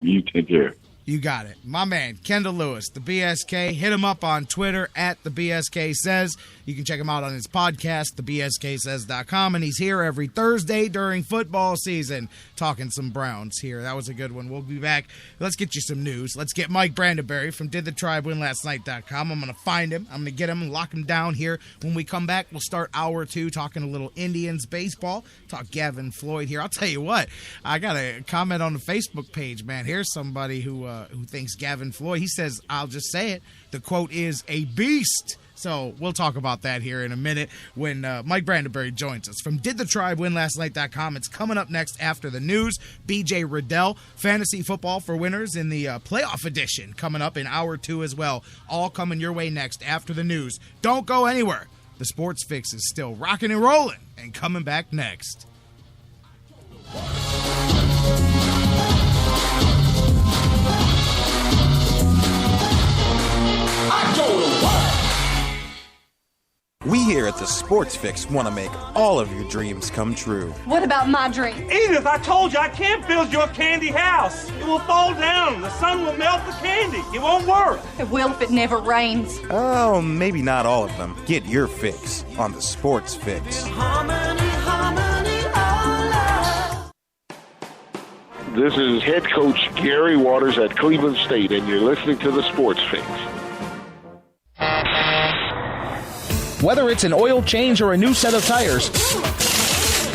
You take care. You got it. My man, Kendall Lewis, the BSK. Hit him up on Twitter at the BSK Says. You can check him out on his podcast, thebsksays.com. And he's here every Thursday during football season talking some Browns here. That was a good one. We'll be back. Let's get you some news. Let's get Mike Brandenberry from didthethribewinlastnight.com. I'm going to find him. I'm going to get him and lock him down here. When we come back, we'll start hour 2 talking a little Indians baseball. Talk Gavin Floyd here. I'll tell you what. I got a comment on the Facebook page, man. Here's somebody who thinks Gavin Floyd. He says, I'll just say it. The quote is a beast. So we'll talk about that here in a minute when Mike Brandenberry joins us. From didthethribewinlastnight.com, it's coming up next after the news. BJ Rudell, fantasy football for winners in the playoff edition, coming up in hour 2 as well. All coming your way next after the news. Don't go anywhere. The Sports Fix is still rocking and rolling and coming back next. I go to work. We here at the Sports Fix want to make all of your dreams come true. What about my dream? Edith, I told you I can't build your candy house. It will fall down. The sun will melt the candy. It won't work. It will if it never rains. Oh, maybe not all of them. Get your fix on the Sports Fix. This is head coach Gary Waters at Cleveland State, and you're listening to the Sports Fix. Whether it's an oil change or a new set of tires,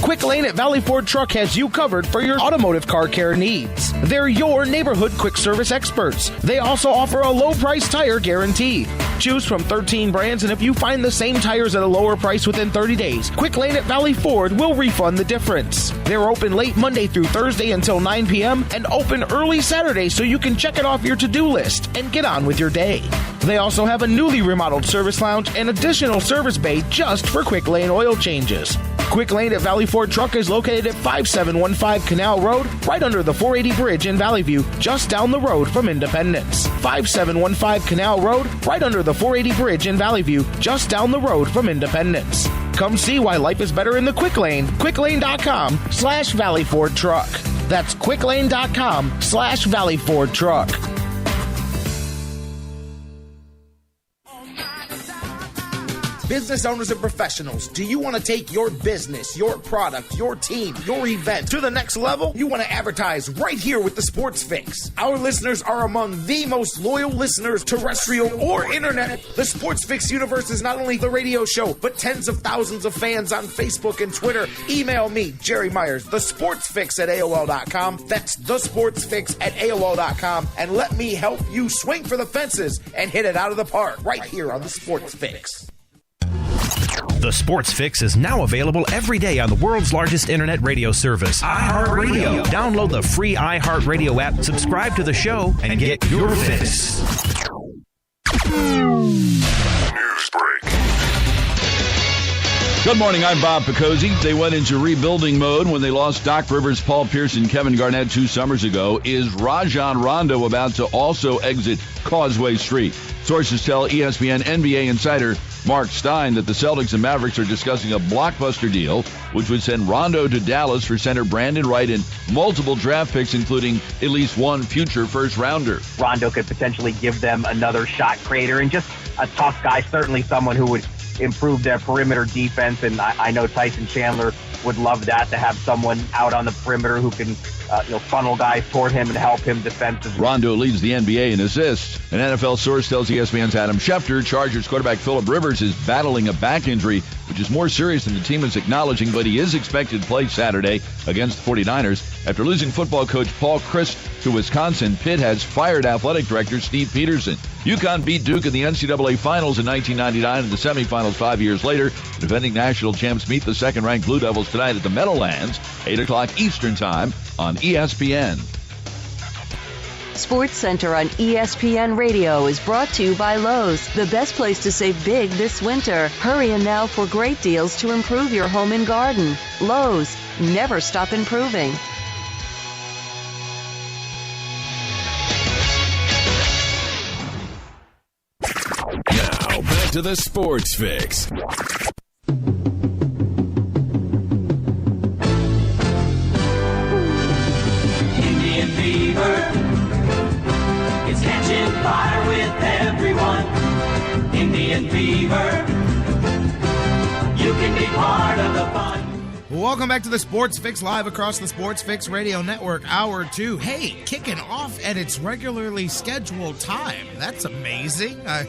Quick Lane at Valley Ford Truck has you covered for your automotive car care needs. They're your neighborhood quick service experts. They also offer a low price tire guarantee. Choose from 13 brands, and if you find the same tires at a lower price within 30 days, Quick Lane at Valley Ford will refund the difference. They're open late Monday through Thursday until 9 p.m. and open early Saturday so you can check it off your to-do list and get on with your day. They also have a newly remodeled service lounge and additional service bay just for Quick Lane oil changes. Quick Lane at Valley Ford Truck is located at 5715 Canal Road, right under the 480 bridge in Valley View, just down the road from Independence. 5715 Canal Road, right under the 480 bridge in Valley View, just down the road from Independence. Come see why life is better in the Quick Lane. QuickLane.com/Valley Ford Truck. That's QuickLane.com/Valley Ford Truck. Business owners and professionals, do you want to take your business, your product, your team, your event to the next level? You want to advertise right here with the Sports Fix. Our listeners are among the most loyal listeners, terrestrial or internet. The Sports Fix universe is not only the radio show, but tens of thousands of fans on Facebook and Twitter. Email me, Jerry Myers, thesportsfix@AOL.com. That's thesportsfix@AOL.com. And let me help you swing for the fences and hit it out of the park right here on the Sports Fix. The Sports Fix is now available every day on the world's largest internet radio service, iHeartRadio. Download the free iHeartRadio app, subscribe to the show, and get your fix. News break. Good morning, I'm Bob Picozzi. They went into rebuilding mode when they lost Doc Rivers, Paul Pierce, and Kevin Garnett 2 summers ago. Is Rajon Rondo about to also exit Causeway Street? Sources tell ESPN NBA insider Mark Stein that the Celtics and Mavericks are discussing a blockbuster deal, which would send Rondo to Dallas for center Brandon Wright and multiple draft picks, including at least one future first-rounder. Rondo could potentially give them another shot creator and just a tough guy, certainly someone who would improve their perimeter defense, and I know Tyson Chandler would love that, to have someone out on the perimeter who can funnel guys toward him and help him defensively. Rondo leads the NBA in assists. An NFL source tells ESPN's Adam Schefter Chargers quarterback Phillip Rivers is battling a back injury, which is more serious than the team is acknowledging, but he is expected to play Saturday against the 49ers. After losing football coach Paul Chryst to Wisconsin, Pitt has fired athletic director Steve Peterson. UConn beat Duke in the NCAA Finals in 1999 and the semifinals 5 years later. Defending national champs meet the second-ranked Blue Devils tonight at the Meadowlands, 8 o'clock Eastern Time on ESPN. Sports Center on ESPN Radio is brought to you by Lowe's, the best place to save big this winter. Hurry in now for great deals to improve your home and garden. Lowe's, never stop improving. Now, back to the Sports Fix. Indian fever, Welcome back to the Sports Fix, live across the Sports Fix Radio Network, Hour 2. Hey, kicking off at its regularly scheduled time. That's amazing. I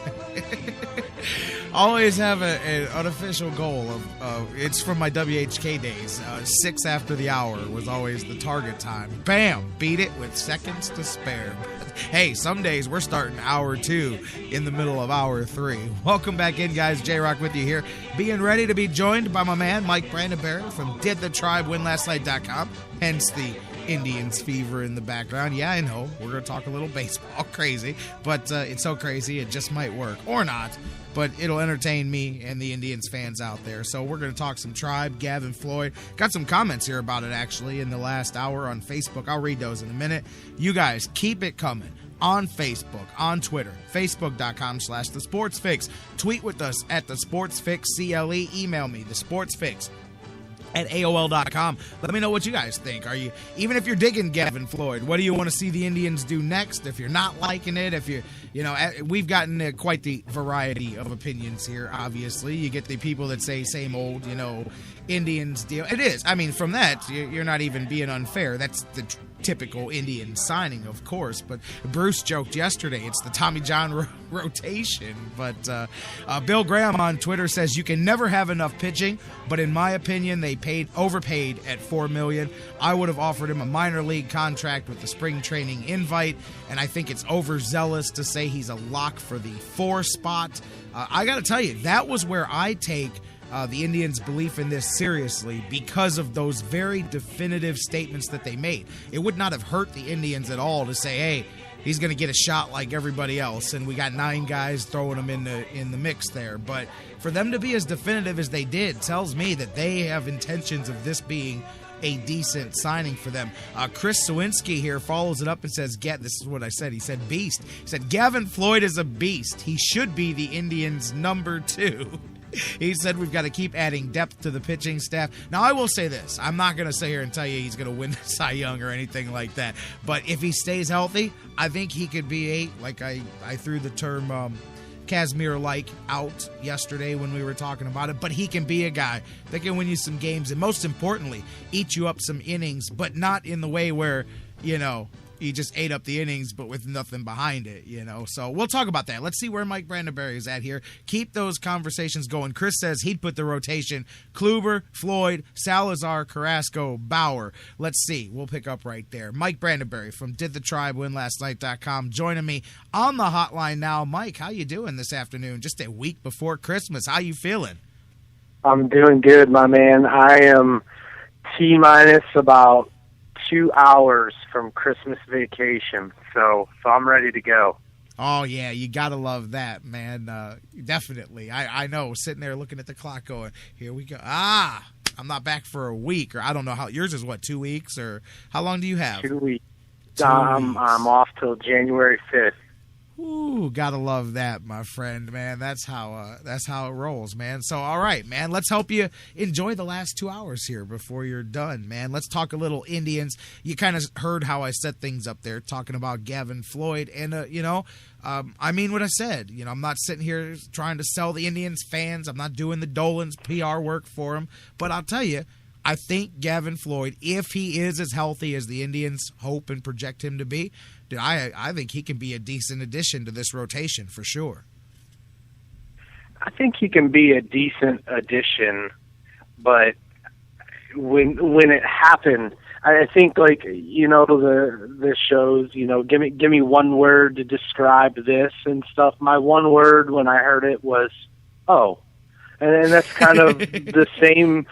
always have an unofficial goal of it's from my WHK days. 6 after the hour was always the target time. Bam! Beat it with seconds to spare. Hey, some days we're starting Hour 2 in the middle of Hour 3. Welcome back in, guys. J-Rock with you here. Being ready to be joined by my man, Mike Brandenberry from DidTheTribeWinLastNight.com. Hence the Indians fever in the background. Yeah, I know. We're going to talk a little baseball. Crazy. But it's so crazy it just might work. Or not. But it'll entertain me and the Indians fans out there. So we're going to talk some Tribe, Gavin Floyd. Got some comments here about it, actually, in the last hour on Facebook. I'll read those in a minute. You guys, keep it coming on Facebook, on Twitter, facebook.com/thesportsfix. Tweet with us at thesportsfixcle. Email me, thesportsfix at AOL.com. Let me know what you guys think. Are you, even if you're digging Gavin Floyd, what do you want to see the Indians do next? If you're not liking it, if we've gotten quite the variety of opinions here, obviously. You get the people that say same old, Indians deal. It is. I mean, from that, you're not even being unfair. That's the typical Indian signing, of course. But Bruce joked yesterday, it's the Tommy John rotation. But Bill Graham on Twitter says you can never have enough pitching, but in my opinion, they overpaid at $4 million. I would have offered him a minor league contract with the spring training invite, and I think it's overzealous to say he's a lock for the 4 spot. I got to tell you, that was where I take the Indians' belief in this seriously because of those very definitive statements that they made. It would not have hurt the Indians at all to say, hey, he's going to get a shot like everybody else, and we got 9 guys throwing him in the mix there. But for them to be as definitive as they did tells me that they have intentions of this being a decent signing for them. Chris Sawinski here follows it up and says, this is what I said. He said beast. He said, Gavin Floyd is a beast. He should be the Indians' number 2. He said we've got to keep adding depth to the pitching staff. Now, I will say this. I'm not going to sit here and tell you he's going to win the Cy Young or anything like that. But if he stays healthy, I think he could be like I threw the term Kazmir-like out yesterday when we were talking about it. But he can be a guy that can win you some games and, most importantly, eat you up some innings, but not in the way where, he just ate up the innings, but with nothing behind it, So we'll talk about that. Let's see where Mike Brandenberry is at here. Keep those conversations going. Chris says he'd put the rotation: Kluber, Floyd, Salazar, Carrasco, Bauer. Let's see. We'll pick up right there. Mike Brandenberry from DidTheTribeWinLastNight.com joining me on the hotline now. Mike, how you doing this afternoon? Just a week before Christmas. How you feeling? I'm doing good, my man. I am T-minus about 2 hours from Christmas vacation, so I'm ready to go. Oh, yeah, you got to love that, man. Definitely. I know, sitting there looking at the clock going, here we go. I'm not back for a week, or I don't know how. Yours is what, 2 weeks, or how long do you have? 2 weeks. I'm off till January 5th. Ooh, gotta love that, my friend, man. That's how it rolls, man. So, all right, man, let's help you enjoy the last 2 hours here before you're done, man. Let's talk a little Indians. You kind of heard how I set things up there, talking about Gavin Floyd, and I mean what I said. I'm not sitting here trying to sell the Indians fans. I'm not doing the Dolan's PR work for them, but I'll tell you, I think Gavin Floyd, if he is as healthy as the Indians hope and project him to be, I think he can be a decent addition to this rotation for sure. I think he can be a decent addition, but when it happened, I think the shows, give me one word to describe this and stuff. My one word when I heard it was, oh. And that's kind of the same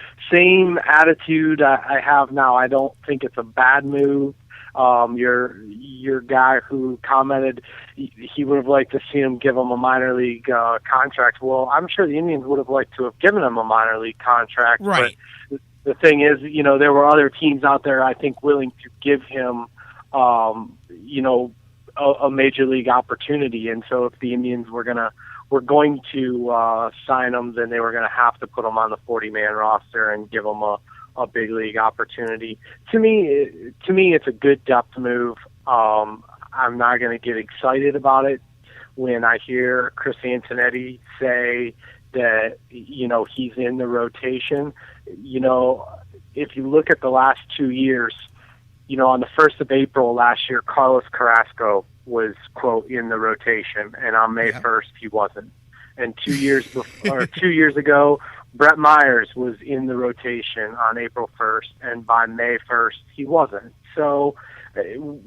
attitude I have now. I don't think it's a bad move. Your guy who commented he would have liked to see him give him a minor league contract. Well, I'm sure the Indians would have liked to have given him a minor league contract. Right. But the thing is, there were other teams out there, I think, willing to give him, a major league opportunity. And so if the Indians were going to sign him, then they were going to have to put him on the 40-man roster and give him a big league opportunity. To me, it's a good depth move. I'm not going to get excited about it when I hear Chris Antonetti say that, he's in the rotation. if you look at the last 2 years, on the 1st of April last year, Carlos Carrasco was, quote, in the rotation, and on May 1st, he wasn't. And 2 years before, 2 years ago, Brett Myers was in the rotation on April 1st, and by May 1st, he wasn't. So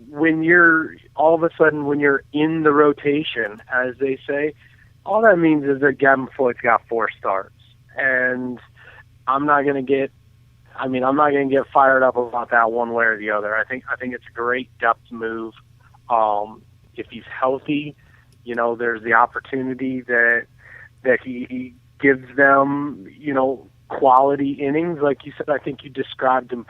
when you're, all of a sudden, when you're in the rotation, as they say, all that means is that Gavin Floyd's got 4 starts. And I'm not going to get fired up about that one way or the other. I think it's a great depth move. If he's healthy, there's the opportunity that he gives them, quality innings. Like you said, I think you described him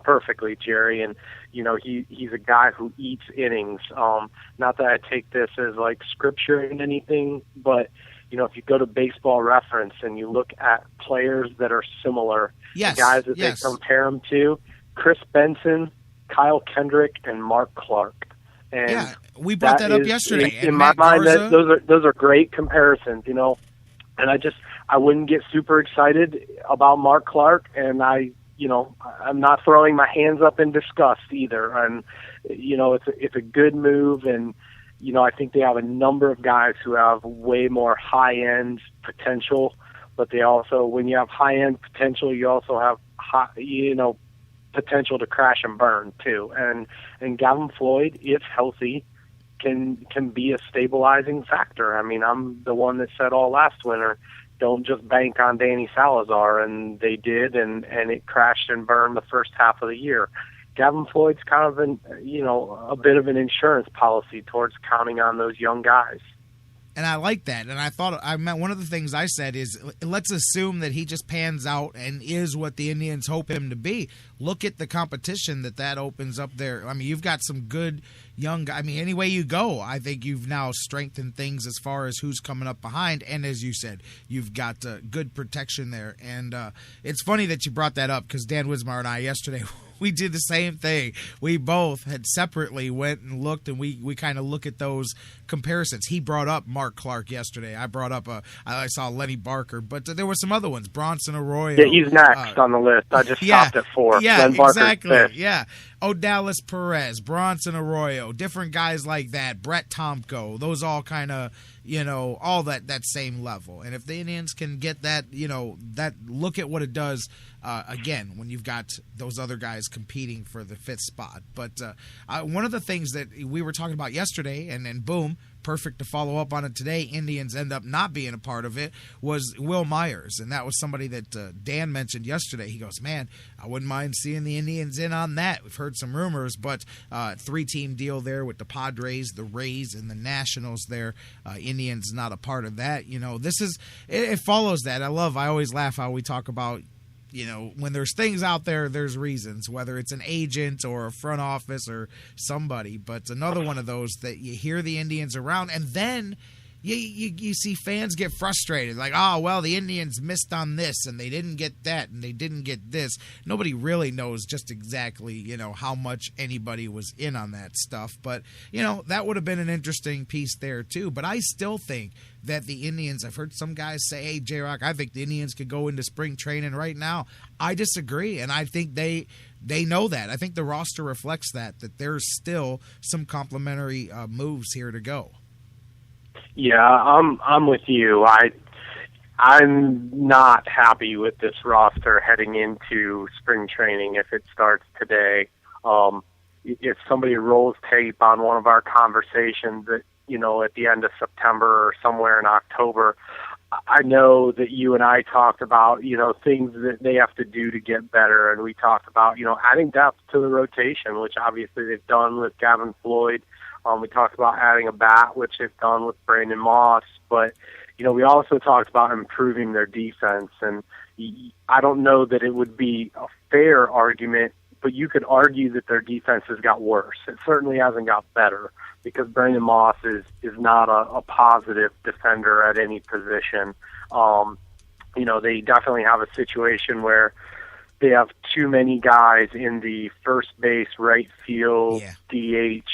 perfectly, Jerry. And, he's a guy who eats innings. Not that I take this as like scripture in anything, but, if you go to Baseball Reference and you look at players that are similar, the guys that they compare him to, Chris Benson, Kyle Kendrick, and Mark Clark. And we brought that up yesterday. In my mind, those are great comparisons, And I wouldn't get super excited about Mark Clark, and I'm not throwing my hands up in disgust either. And it's a good move, and I think they have a number of guys who have way more high-end potential, but they also, when you have high-end potential, you also have potential to crash and burn too. And Gavin Floyd, if healthy, can be a stabilizing factor. I mean, I'm the one that said all last winter, don't just bank on Danny Salazar, and they did, and it crashed and burned the first half of the year. Gavin Floyd's kind of a bit of an insurance policy towards counting on those young guys. And I like that. And one of the things I said is, let's assume that he just pans out and is what the Indians hope him to be. Look at the competition that opens up there. I mean, you've got some good young guys. I mean, any way you go, I think you've now strengthened things as far as who's coming up behind. And as you said, you've got good protection there. And it's funny that you brought that up, because Dan Wismar and I yesterday, we did the same thing. We both had separately went and looked, and we kind of look at those comparisons. He brought up Mark Clark yesterday. I brought up I saw Lenny Barker, but there were some other ones. Bronson Arroyo. Yeah, he's next on the list. I just stopped at 4. Yeah, exactly. Fifth. Yeah. Odalis Perez, Bronson Arroyo, different guys like that. Brett Tomko. Those all kind of, all that same level. And if the Indians can get that, that look at what it does, again, when you've got those other guys competing for the 5th spot. But one of the things that we were talking about yesterday, and then boom, perfect to follow up on it today, Indians end up not being a part of it, was Will Myers. And that was somebody that Dan mentioned yesterday. He goes, man, I wouldn't mind seeing the Indians in on that. We've heard some rumors, but 3-team deal there with the Padres, the Rays, and the Nationals there. Indians not a part of that. It follows that. I always laugh how we talk about, when there's things out there, there's reasons, whether it's an agent or a front office or somebody. But another one of those that you hear the Indians around, and then you see fans get frustrated, like, oh, well, the Indians missed on this, and they didn't get that, and they didn't get this. Nobody really knows just exactly, how much anybody was in on that stuff. But, that would have been an interesting piece there, too. But I still think that the Indians, I've heard some guys say, hey, J-Rock, I think the Indians could go into spring training right now. I disagree, and I think they know that. I think the roster reflects that there's still some complementary moves here to go. Yeah, I'm with you. I'm not happy with this roster heading into spring training if it starts today. If somebody rolls tape on one of our conversations that, at the end of September or somewhere in October, I know that you and I talked about, things that they have to do to get better. And we talked about, adding depth to the rotation, which obviously they've done with Gavin Floyd. We talked about adding a bat, which they've done with Brandon Moss. But, we also talked about improving their defense. And I don't know that it would be a fair argument, but you could argue that their defense has got worse. It certainly hasn't got better, because Brandon Moss is not a positive defender at any position. They definitely have a situation where they have too many guys in the first base, right field, DH,